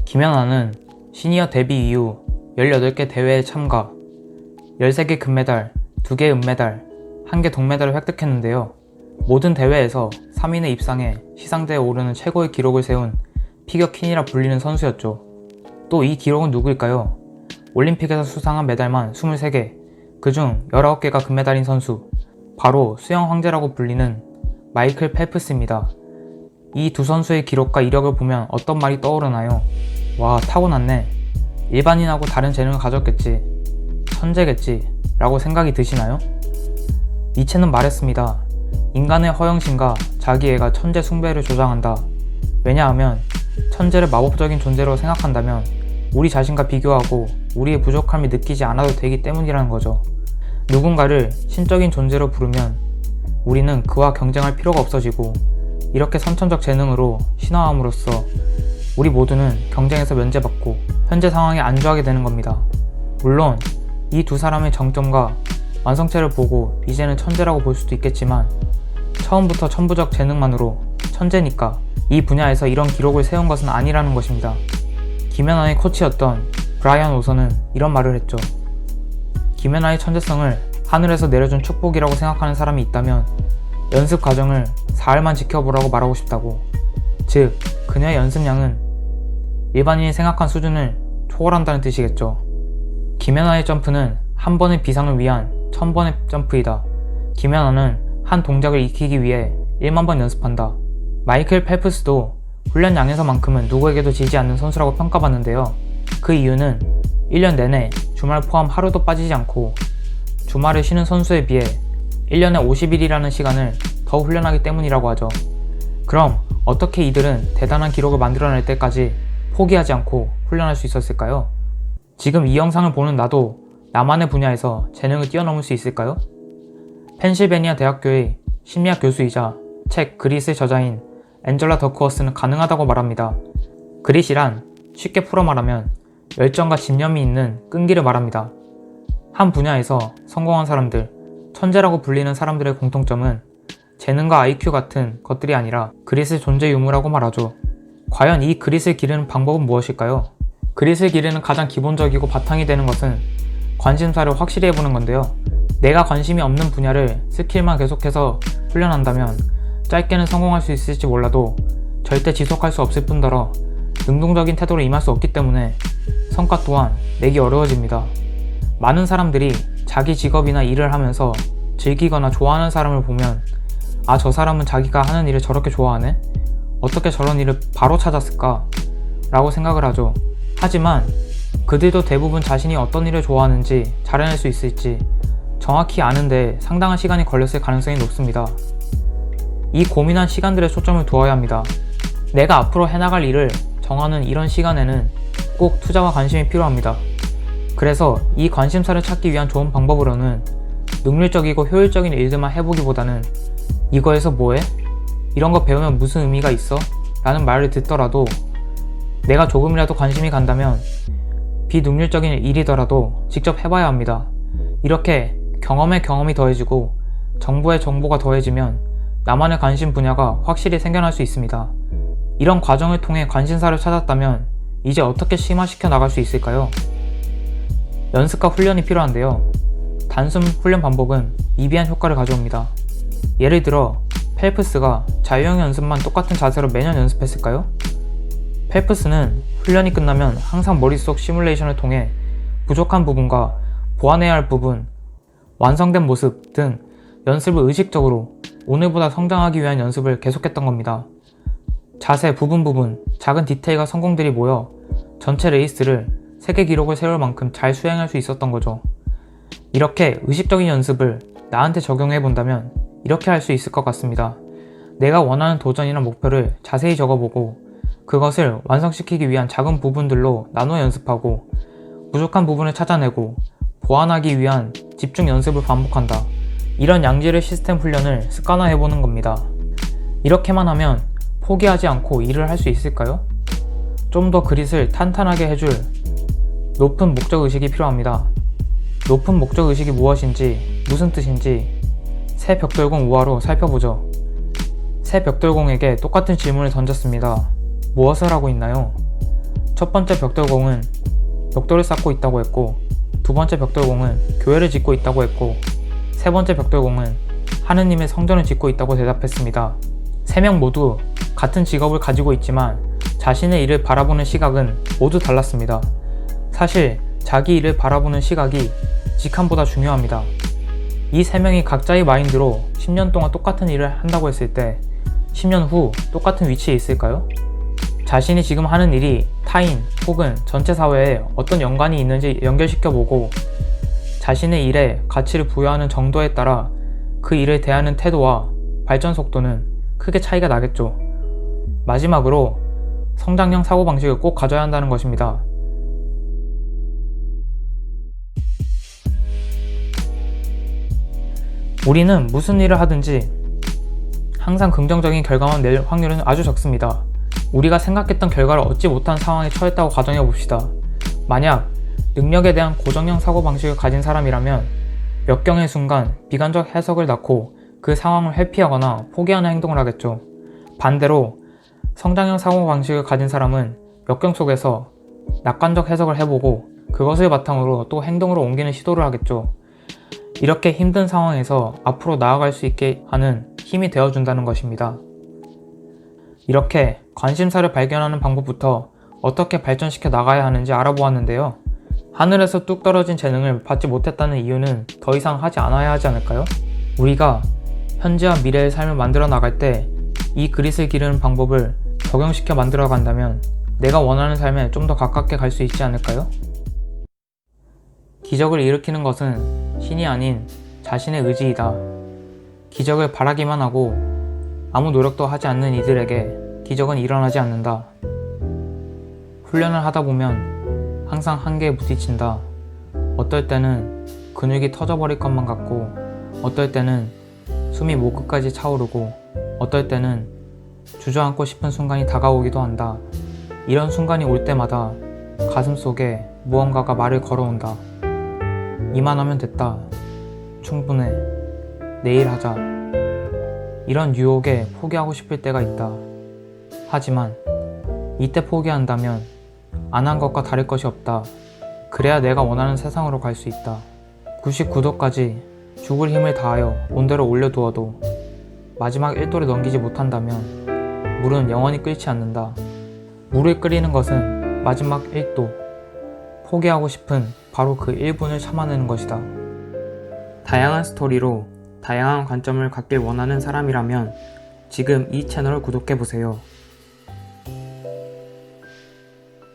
김연아는 시니어 데뷔 이후 18개 대회에 참가, 13개 금메달, 2개 은메달, 1개 동메달을 획득했는데요. 모든 대회에서 3인에 입상해 시상대에 오르는 최고의 기록을 세운 피겨퀸이라 불리는 선수였죠. 또 이 기록은 누구일까요? 올림픽에서 수상한 메달만 23개, 그중 19개가 금메달인 선수, 바로 수영 황제라고 불리는 마이클 펠프스입니다. 이 두 선수의 기록과 이력을 보면 어떤 말이 떠오르나요? 와, 타고났네. 일반인하고 다른 재능을 가졌겠지. 천재겠지. 라고 생각이 드시나요? 니체는 말했습니다. 인간의 허영심과 자기애가 천재 숭배를 조장한다. 왜냐하면 천재를 마법적인 존재로 생각한다면 우리 자신과 비교하고 우리의 부족함을 느끼지 않아도 되기 때문이라는 거죠. 누군가를 신적인 존재로 부르면 우리는 그와 경쟁할 필요가 없어지고, 이렇게 선천적 재능으로 신화함으로써 우리 모두는 경쟁에서 면제받고 현재 상황에 안주하게 되는 겁니다. 물론 이 두 사람의 정점과 완성체를 보고 이제는 천재라고 볼 수도 있겠지만, 처음부터 천부적 재능만으로 천재니까 이 분야에서 이런 기록을 세운 것은 아니라는 것입니다. 김연아의 코치였던 브라이언 오선은 이런 말을 했죠. 김연아의 천재성을 하늘에서 내려준 축복이라고 생각하는 사람이 있다면 연습 과정을 사흘만 지켜보라고 말하고 싶다고. 즉, 그녀의 연습량은 일반인이 생각한 수준을 초월한다는 뜻이겠죠. 김연아의 점프는 한 번의 비상을 위한 1000번의 점프이다. 김연아는 한 동작을 익히기 위해 1만 번 연습한다. 마이클 펠프스도 훈련량에서만큼은 누구에게도 지지 않는 선수라고 평가받는데요. 그 이유는 1년 내내 주말 포함 하루도 빠지지 않고 주말을 쉬는 선수에 비해 1년에 50일이라는 시간을 더 훈련하기 때문이라고 하죠. 그럼 어떻게 이들은 대단한 기록을 만들어낼 때까지 포기하지 않고 훈련할 수 있었을까요? 지금 이 영상을 보는 나도 나만의 분야에서 재능을 뛰어넘을 수 있을까요? 펜실베니아 대학교의 심리학 교수이자 책 그릿의 저자인 앤젤라 더크워스는 가능하다고 말합니다. 그릿이란 쉽게 풀어 말하면 열정과 집념이 있는 끈기를 말합니다. 한 분야에서 성공한 사람들, 천재라고 불리는 사람들의 공통점은 재능과 IQ 같은 것들이 아니라 그릿의 존재 유무라고 말하죠. 과연 이 그릿을 기르는 방법은 무엇일까요? 그릿을 기르는 가장 기본적이고 바탕이 되는 것은 관심사를 확실히 해보는 건데요. 내가 관심이 없는 분야를 스킬만 계속해서 훈련한다면 짧게는 성공할 수 있을지 몰라도 절대 지속할 수 없을 뿐더러 능동적인 태도로 임할 수 없기 때문에 성과 또한 내기 어려워집니다. 많은 사람들이 자기 직업이나 일을 하면서 즐기거나 좋아하는 사람을 보면 아, 저 사람은 자기가 하는 일을 저렇게 좋아하네? 어떻게 저런 일을 바로 찾았을까? 라고 생각을 하죠. 하지만 그들도 대부분 자신이 어떤 일을 좋아하는지 잘해낼 수 있을지 정확히 아는데 상당한 시간이 걸렸을 가능성이 높습니다. 이 고민한 시간들에 초점을 두어야 합니다. 내가 앞으로 해나갈 일을 정하는 이런 시간에는 꼭 투자와 관심이 필요합니다. 그래서 이 관심사를 찾기 위한 좋은 방법으로는 능률적이고 효율적인 일들만 해보기보다는 이거에서 뭐해? 이런 거 배우면 무슨 의미가 있어? 라는 말을 듣더라도 내가 조금이라도 관심이 간다면 비능률적인 일이더라도 직접 해봐야 합니다. 이렇게 경험에 경험이 더해지고 정보에 정보가 더해지면 나만의 관심 분야가 확실히 생겨날 수 있습니다. 이런 과정을 통해 관심사를 찾았다면 이제 어떻게 심화시켜 나갈 수 있을까요? 연습과 훈련이 필요한데요. 단순 훈련 반복은 미비한 효과를 가져옵니다. 예를 들어 펠프스가 자유형 연습만 똑같은 자세로 매년 연습했을까요? 펠프스는 훈련이 끝나면 항상 머릿속 시뮬레이션을 통해 부족한 부분과 보완해야 할 부분, 완성된 모습 등 연습을 의식적으로 오늘보다 성장하기 위한 연습을 계속했던 겁니다. 자세 부분, 작은 디테일과 성공들이 모여 전체 레이스를 세계 기록을 세울 만큼 잘 수행할 수 있었던 거죠. 이렇게 의식적인 연습을 나한테 적용해 본다면 이렇게 할 수 있을 것 같습니다. 내가 원하는 도전이나 목표를 자세히 적어보고 그것을 완성시키기 위한 작은 부분들로 나눠 연습하고 부족한 부분을 찾아내고 보완하기 위한 집중 연습을 반복한다. 이런 양질의 시스템 훈련을 습관화해보는 겁니다. 이렇게만 하면 포기하지 않고 일을 할 수 있을까요? 좀 더 그릿을 탄탄하게 해줄 높은 목적의식이 필요합니다. 높은 목적의식이 무엇인지, 무슨 뜻인지 새 벽돌공 우화로 살펴보죠. 새 벽돌공에게 똑같은 질문을 던졌습니다. 무엇을 하고 있나요? 첫 번째 벽돌공은 벽돌을 쌓고 있다고 했고, 두 번째 벽돌공은 교회를 짓고 있다고 했고, 세 번째 벽돌공은 하느님의 성전을 짓고 있다고 대답했습니다. 세 명 모두 같은 직업을 가지고 있지만 자신의 일을 바라보는 시각은 모두 달랐습니다. 사실 자기 일을 바라보는 시각이 직함보다 중요합니다. 이 세 명이 각자의 마인드로 10년 동안 똑같은 일을 한다고 했을 때 10년 후 똑같은 위치에 있을까요? 자신이 지금 하는 일이 타인 혹은 전체 사회에 어떤 연관이 있는지 연결시켜보고 자신의 일에 가치를 부여하는 정도에 따라 그 일을 대하는 태도와 발전 속도는 크게 차이가 나겠죠. 마지막으로 성장형 사고방식을 꼭 가져야 한다는 것입니다. 우리는 무슨 일을 하든지 항상 긍정적인 결과만 낼 확률은 아주 적습니다. 우리가 생각했던 결과를 얻지 못한 상황에 처했다고 가정해 봅시다. 만약 능력에 대한 고정형 사고방식을 가진 사람이라면 몇 경의 순간 비관적 해석을 낳고 그 상황을 회피하거나 포기하는 행동을 하겠죠. 반대로 성장형 사고방식을 가진 사람은 몇 경 속에서 낙관적 해석을 해보고 그것을 바탕으로 또 행동으로 옮기는 시도를 하겠죠. 이렇게 힘든 상황에서 앞으로 나아갈 수 있게 하는 힘이 되어준다는 것입니다. 이렇게 관심사를 발견하는 방법부터 어떻게 발전시켜 나가야 하는지 알아보았는데요. 하늘에서 뚝 떨어진 재능을 받지 못했다는 이유는 더 이상 하지 않아야 하지 않을까요? 우리가 현재와 미래의 삶을 만들어 나갈 때 이 그릿을 기르는 방법을 적용시켜 만들어 간다면 내가 원하는 삶에 좀 더 가깝게 갈 수 있지 않을까요? 기적을 일으키는 것은 신이 아닌 자신의 의지이다. 기적을 바라기만 하고 아무 노력도 하지 않는 이들에게 기적은 일어나지 않는다. 훈련을 하다 보면 항상 한계에 부딪힌다. 어떨 때는 근육이 터져버릴 것만 같고, 어떨 때는 숨이 목 끝까지 차오르고, 어떨 때는 주저앉고 싶은 순간이 다가오기도 한다. 이런 순간이 올 때마다 가슴 속에 무언가가 말을 걸어온다. 이만하면 됐다. 충분해. 내일 하자. 이런 유혹에 포기하고 싶을 때가 있다. 하지만 이때 포기한다면 안 한 것과 다를 것이 없다. 그래야 내가 원하는 세상으로 갈 수 있다. 99도까지 죽을 힘을 다하여 온대로 올려두어도 마지막 1도를 넘기지 못한다면 물은 영원히 끓지 않는다. 물을 끓이는 것은 마지막 1도, 포기하고 싶은 바로 그 1분을 참아내는 것이다. 다양한 스토리로 다양한 관점을 갖길 원하는 사람이라면 지금 이 채널을 구독해보세요.